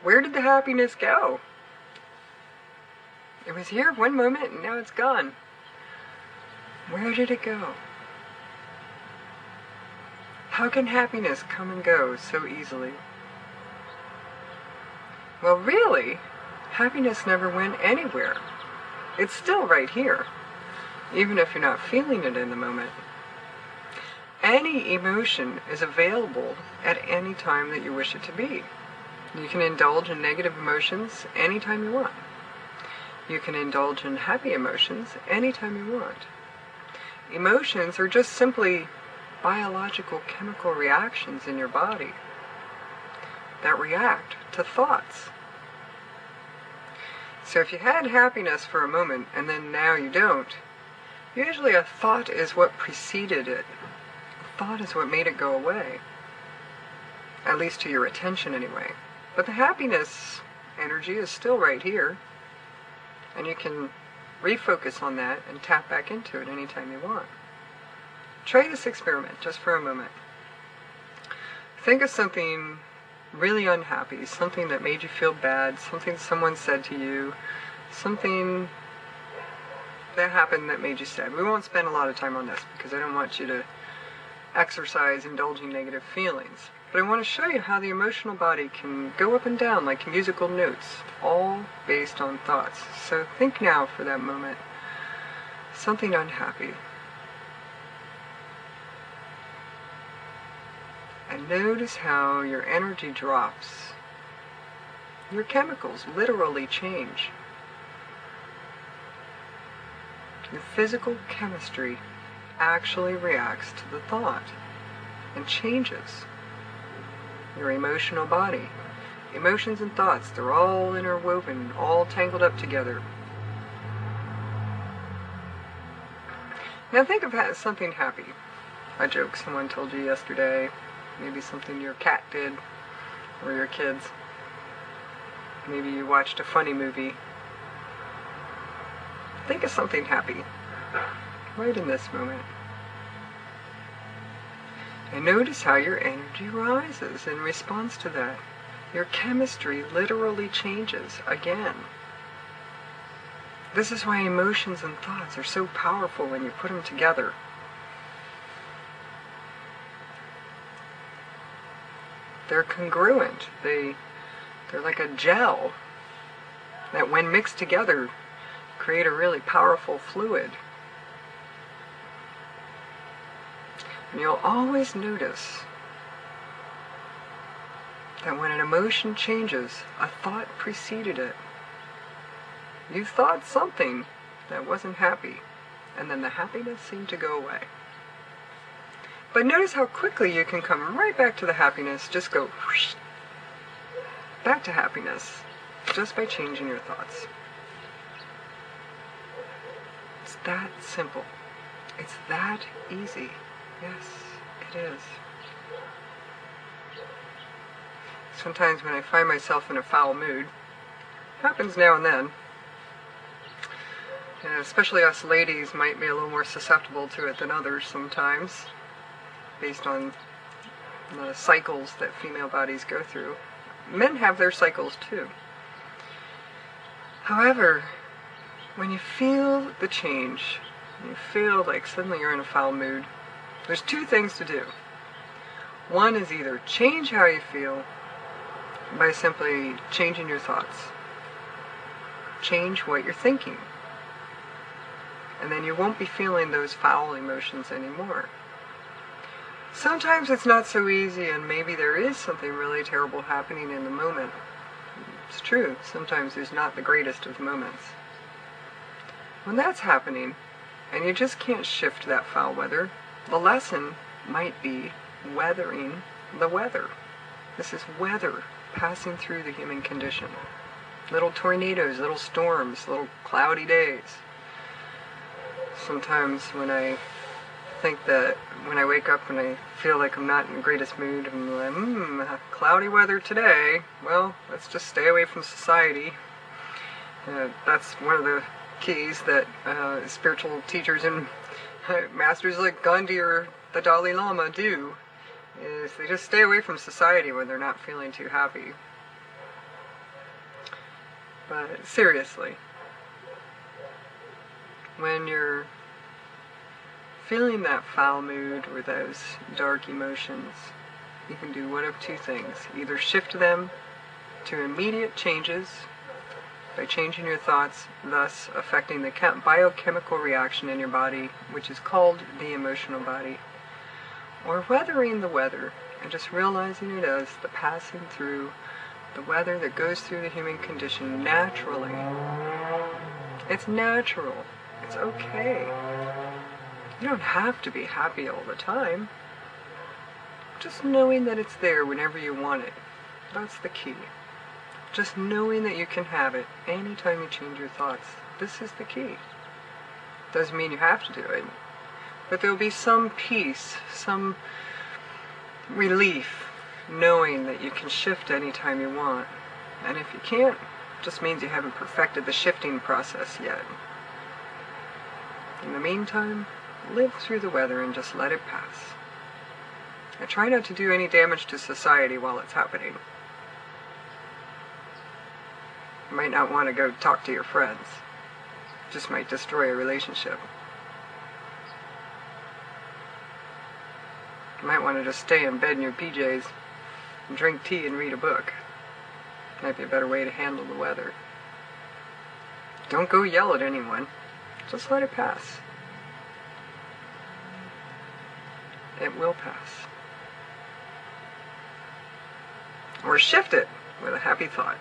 Where did the happiness go? It was here one moment and now it's gone. Where did it go? How can happiness come and go so easily? Well, really, happiness never went anywhere. It's still right here, even if you're not feeling it in the moment. Any emotion is available at any time that you wish it to be. You can indulge in negative emotions anytime you want. You can indulge in happy emotions anytime you want. Emotions are just simply biological chemical reactions in your body that react to thoughts. So if you had happiness for a moment and then now you don't, usually a thought is what preceded it. A thought is what made it go away. At least to your attention anyway. But the happiness energy is still right here. And you can refocus on that and tap back into it anytime you want. Try this experiment just for a moment. Think of something really unhappy, something that made you feel bad, something someone said to you, something that happened that made you sad. We won't spend a lot of time on this because I don't want you to exercise indulging negative feelings. But I want to show you how the emotional body can go up and down like musical notes, all based on thoughts. So think now for that moment, something unhappy. And notice how your energy drops. Your chemicals literally change. Your physical chemistry actually reacts to the thought and changes. Your emotional body. Emotions and thoughts, they're all interwoven, all tangled up together. Now think of something happy. A joke someone told you yesterday, maybe something your cat did, or your kids. Maybe you watched a funny movie. Think of something happy, right in this moment. And notice how your energy rises in response to that. Your chemistry literally changes again. This is why emotions and thoughts are so powerful when you put them together. They're congruent. They're like a gel that when mixed together create a really powerful fluid. And you'll always notice that when an emotion changes, a thought preceded it. You thought something that wasn't happy, and then the happiness seemed to go away. But notice how quickly you can come right back to the happiness, just go whoosh, back to happiness, just by changing your thoughts. It's that simple. It's that easy. Yes, it is. Sometimes when I find myself in a foul mood, happens now and then, and especially us ladies might be a little more susceptible to it than others sometimes, based on the cycles that female bodies go through. Men have their cycles too. However, when you feel the change, you feel like suddenly you're in a foul mood, there's two things to do. One is either change how you feel by simply changing your thoughts. Change what you're thinking. And then you won't be feeling those foul emotions anymore. Sometimes it's not so easy and maybe there is something really terrible happening in the moment. It's true, sometimes there's not the greatest of moments. When that's happening, and you just can't shift that foul weather, the lesson might be weathering the weather. This is weather passing through the human condition. Little tornadoes, little storms, little cloudy days. Sometimes when I think that when I wake up and I feel like I'm not in the greatest mood, I'm like, cloudy weather today. Well, let's just stay away from society. That's one of the keys that spiritual teachers and masters like Gandhi or the Dalai Lama do, is they just stay away from society when they're not feeling too happy. But seriously, when you're feeling that foul mood or those dark emotions, you can do one of two things. Either shift them to immediate changes by changing your thoughts, thus affecting the biochemical reaction in your body, which is called the emotional body, or weathering the weather and just realizing it as the passing through the weather that goes through the human condition naturally. It's natural. It's okay. You don't have to be happy all the time. Just knowing that it's there whenever you want it. That's the key. Just knowing that you can have it anytime you change your thoughts. This is the key. Doesn't mean you have to do it. But there'll be some peace, some relief, knowing that you can shift anytime you want. And if you can't, it just means you haven't perfected the shifting process yet. In the meantime, live through the weather and just let it pass. And try not to do any damage to society while it's happening. You might not want to go talk to your friends. It just might destroy a relationship. You might want to just stay in bed in your PJs and drink tea and read a book. Might be a better way to handle the weather. Don't go yell at anyone. Just let it pass. It will pass. Or shift it with a happy thought.